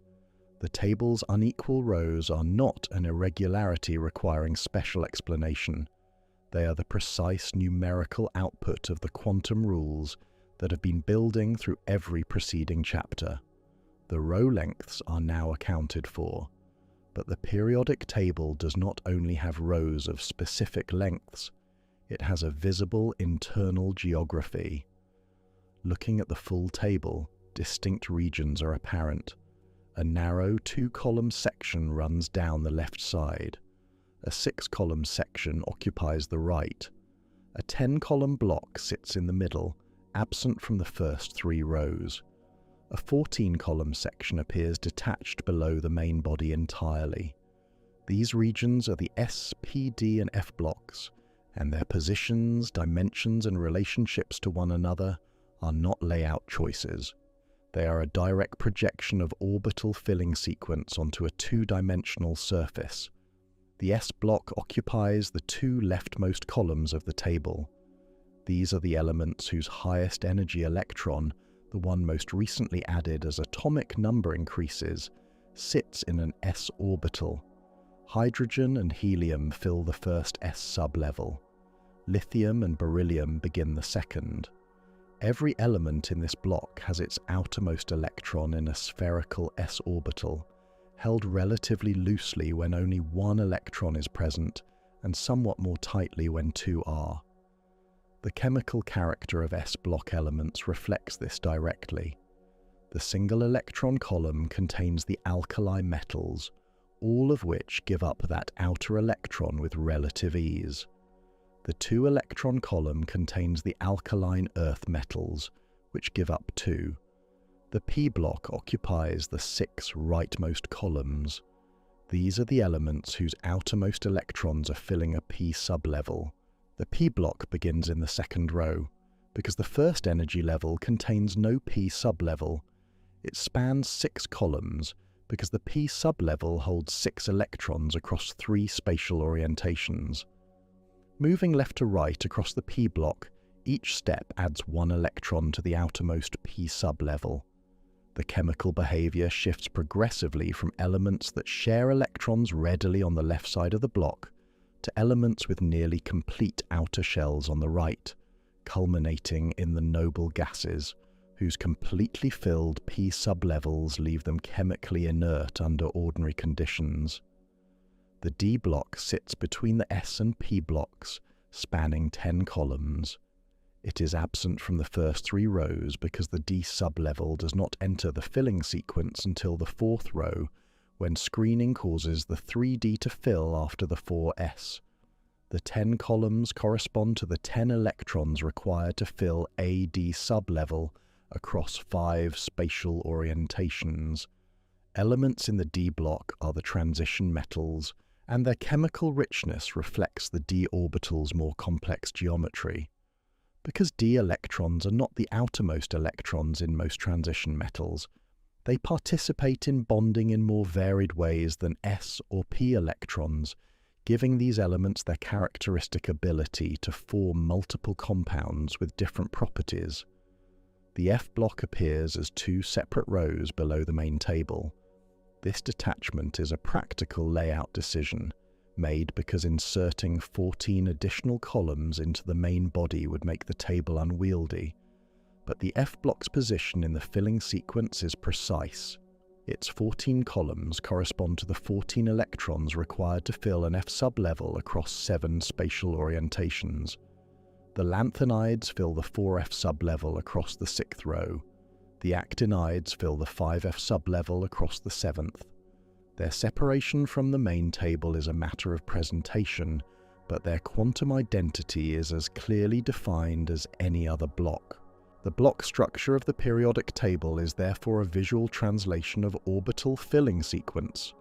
The table's unequal rows are not an irregularity requiring special explanation. They are the precise numerical output of the quantum rules that have been building through every preceding chapter. The row lengths are now accounted for, but the periodic table does not only have rows of specific lengths, it has a visible internal geography. Looking at the full table, distinct regions are apparent. A narrow 2-column section runs down the left side. A 6-column section occupies the right. A 10-column block sits in the middle, absent from the first 3 rows. A 14-column section appears detached below the main body entirely. These regions are the S, P, D, and F blocks, and their positions, dimensions, and relationships to one another are not layout choices. They are a direct projection of orbital filling sequence onto a 2-dimensional surface. The S block occupies the 2 leftmost columns of the table. These are the elements whose highest energy electron, the one most recently added as atomic number increases, sits in an S orbital. Hydrogen and helium fill the first S sublevel. Lithium and beryllium begin the second. Every element in this block has its outermost electron in a spherical S orbital, held relatively loosely when only 1 electron is present and somewhat more tightly when 2 are. The chemical character of S block elements reflects this directly. The single electron column contains the alkali metals, all of which give up that outer electron with relative ease. The 2-electron column contains the alkaline earth metals, which give up 2. The p block occupies the 6 rightmost columns. These are the elements whose outermost electrons are filling a p sublevel. The p block begins in the second row, because the first energy level contains no p sublevel. It spans 6 columns, because the p sublevel holds 6 electrons across 3 spatial orientations. Moving left to right across the p block, each step adds 1 electron to the outermost p sublevel. The chemical behavior shifts progressively from elements that share electrons readily on the left side of the block to elements with nearly complete outer shells on the right, culminating in the noble gases, whose completely filled p sublevels leave them chemically inert under ordinary conditions. The D block sits between the S and P blocks, spanning 10 columns. It is absent from the first 3 rows because the D sublevel does not enter the filling sequence until the 4th row, when screening causes the 3D to fill after the 4S. The 10 columns correspond to the 10 electrons required to fill a D sublevel across 5 spatial orientations. Elements in the D block are the transition metals, and their chemical richness reflects the d orbital's more complex geometry. Because d electrons are not the outermost electrons in most transition metals, they participate in bonding in more varied ways than s or p electrons, giving these elements their characteristic ability to form multiple compounds with different properties. The F block appears as 2 separate rows below the main table. This detachment is a practical layout decision, made because inserting 14 additional columns into the main body would make the table unwieldy. But the F block's position in the filling sequence is precise. Its 14 columns correspond to the 14 electrons required to fill an F sublevel across 7 spatial orientations. The lanthanides fill the 4F sublevel across the 6th row. The actinides fill the 5F sublevel across the 7th. Their separation from the main table is a matter of presentation, but their quantum identity is as clearly defined as any other block. The block structure of the periodic table is therefore a visual translation of orbital filling sequence.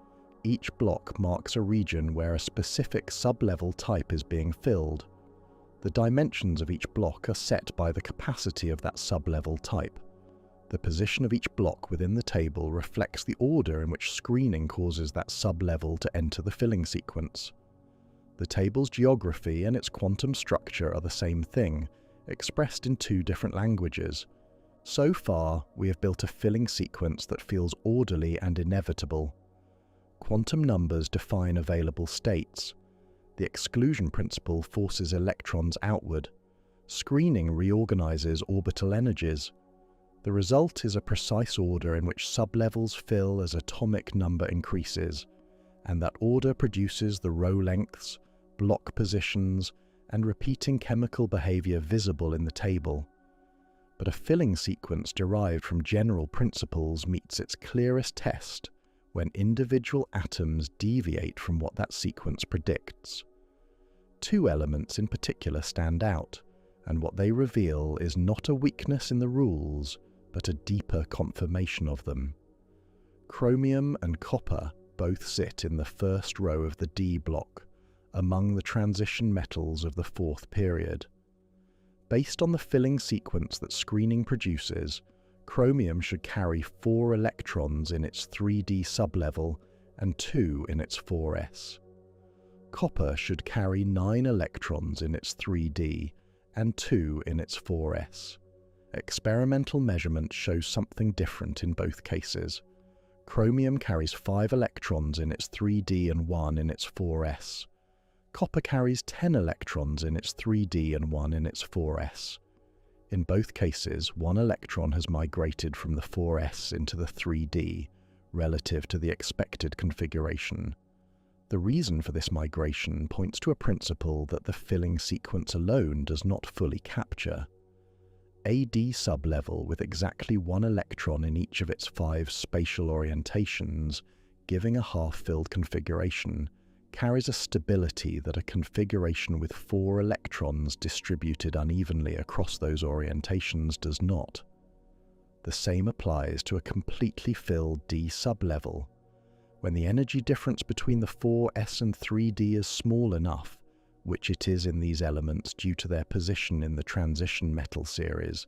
Each block marks a region where a specific sublevel type is being filled. The dimensions of each block are set by the capacity of that sublevel type. The position of each block within the table reflects the order in which screening causes that sublevel to enter the filling sequence. The table's geography and its quantum structure are the same thing, expressed in two different languages. So far, we have built a filling sequence that feels orderly and inevitable. Quantum numbers define available states. The exclusion principle forces electrons outward. Screening reorganizes orbital energies. The result is a precise order in which sublevels fill as atomic number increases, and that order produces the row lengths, block positions, and repeating chemical behavior visible in the table. But a filling sequence derived from general principles meets its clearest test when individual atoms deviate from what that sequence predicts. Two elements in particular stand out, and what they reveal is not a weakness in the rules, but a deeper confirmation of them. Chromium and copper both sit in the first row of the D block, among the transition metals of the fourth period. Based on the filling sequence that screening produces, chromium should carry 4 electrons in its 3D sublevel and 2 in its 4s. Copper should carry 9 electrons in its 3D and 2 in its 4s. Experimental measurements show something different in both cases. Chromium carries 5 electrons in its 3D and 1 in its 4s. Copper carries 10 electrons in its 3D and 1 in its 4s. In both cases, 1 electron has migrated from the 4s into the 3D, relative to the expected configuration. The reason for this migration points to a principle that the filling sequence alone does not fully capture. A D sublevel with exactly 1 electron in each of its 5 spatial orientations, giving a half-filled configuration, carries a stability that a configuration with 4 electrons distributed unevenly across those orientations does not. The same applies to a completely filled D sublevel. When the energy difference between the 4s and 3d is small enough, which it is in these elements due to their position in the transition metal series,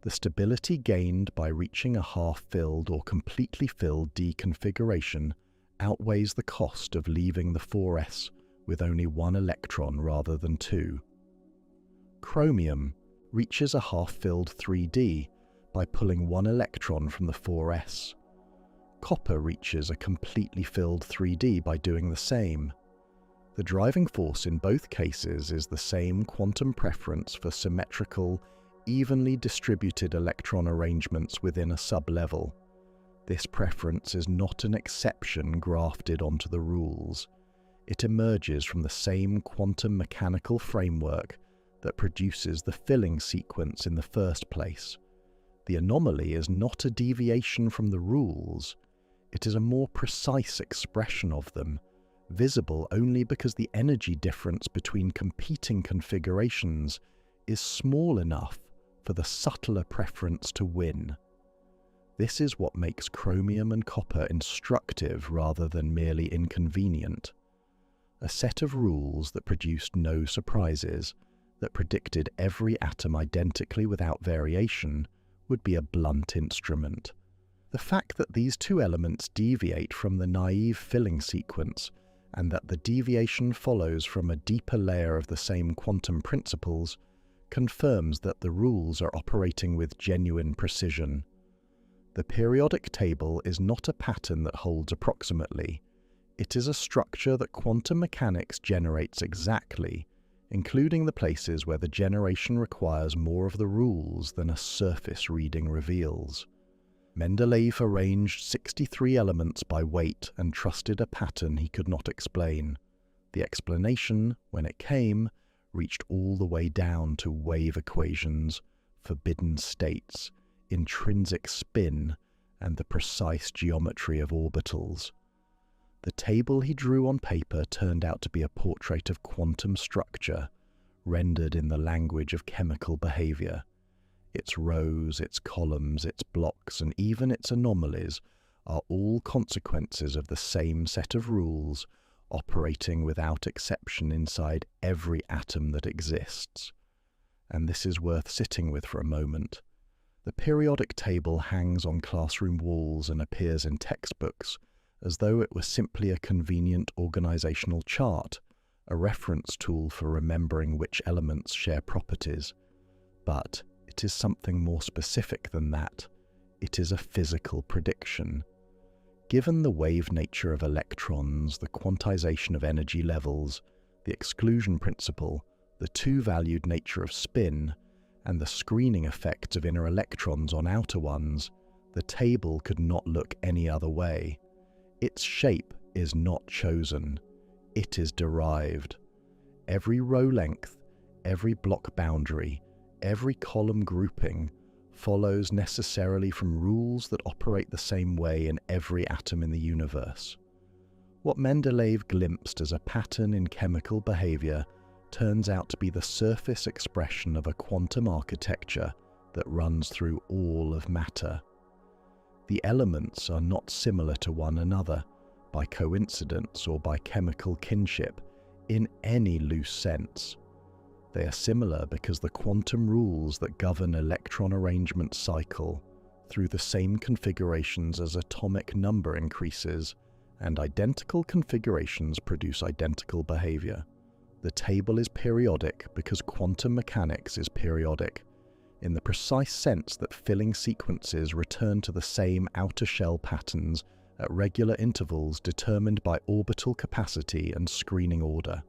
the stability gained by reaching a half-filled or completely filled D configuration outweighs the cost of leaving the 4s with only 1 electron rather than 2. Chromium reaches a half-filled 3d by pulling 1 electron from the 4s. Copper reaches a completely filled 3d by doing the same. The driving force in both cases is the same quantum preference for symmetrical, evenly distributed electron arrangements within a sublevel. This preference is not an exception grafted onto the rules. It emerges from the same quantum mechanical framework that produces the filling sequence in the first place. The anomaly is not a deviation from the rules. It is a more precise expression of them, visible only because the energy difference between competing configurations is small enough for the subtler preference to win. This is what makes chromium and copper instructive rather than merely inconvenient. A set of rules that produced no surprises, that predicted every atom identically without variation, would be a blunt instrument. The fact that these two elements deviate from the naive filling sequence, and that the deviation follows from a deeper layer of the same quantum principles, confirms that the rules are operating with genuine precision. The periodic table is not a pattern that holds approximately. It is a structure that quantum mechanics generates exactly, including the places where the generation requires more of the rules than a surface reading reveals. Mendeleev arranged 63 elements by weight and trusted a pattern he could not explain. The explanation, when it came, reached all the way down to wave equations, forbidden states, intrinsic spin, and the precise geometry of orbitals. The table he drew on paper turned out to be a portrait of quantum structure, rendered in the language of chemical behavior. Its rows, its columns, its blocks, and even its anomalies are all consequences of the same set of rules, operating without exception inside every atom that exists. And this is worth sitting with for a moment. The periodic table hangs on classroom walls and appears in textbooks as though it were simply a convenient organizational chart, a reference tool for remembering which elements share properties. But it is something more specific than that. It is a physical prediction. Given the wave nature of electrons, the quantization of energy levels, the exclusion principle, the two-valued nature of spin, and the screening effects of inner electrons on outer ones, the table could not look any other way. Its shape is not chosen. It is derived. Every row length, every block boundary, every column grouping follows necessarily from rules that operate the same way in every atom in the universe. What Mendeleev glimpsed as a pattern in chemical behavior turns out to be the surface expression of a quantum architecture that runs through all of matter. The elements are not similar to one another by coincidence or by chemical kinship in any loose sense. They are similar because the quantum rules that govern electron arrangement cycle through the same configurations as atomic number increases, and identical configurations produce identical behavior. The table is periodic because quantum mechanics is periodic, in the precise sense that filling sequences return to the same outer shell patterns at regular intervals determined by orbital capacity and screening order.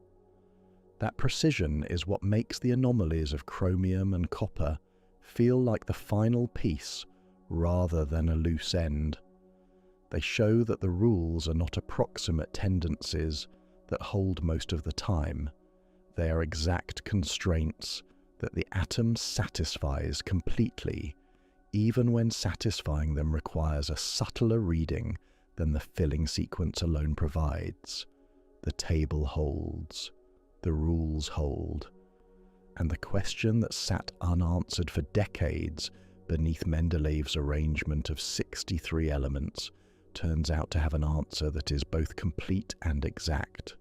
That precision is what makes the anomalies of chromium and copper feel like the final piece rather than a loose end. They show that the rules are not approximate tendencies that hold most of the time. They are exact constraints that the atom satisfies completely, even when satisfying them requires a subtler reading than the filling sequence alone provides. The table holds. The rules hold. And the question that sat unanswered for decades beneath Mendeleev's arrangement of 63 elements turns out to have an answer that is both complete and exact.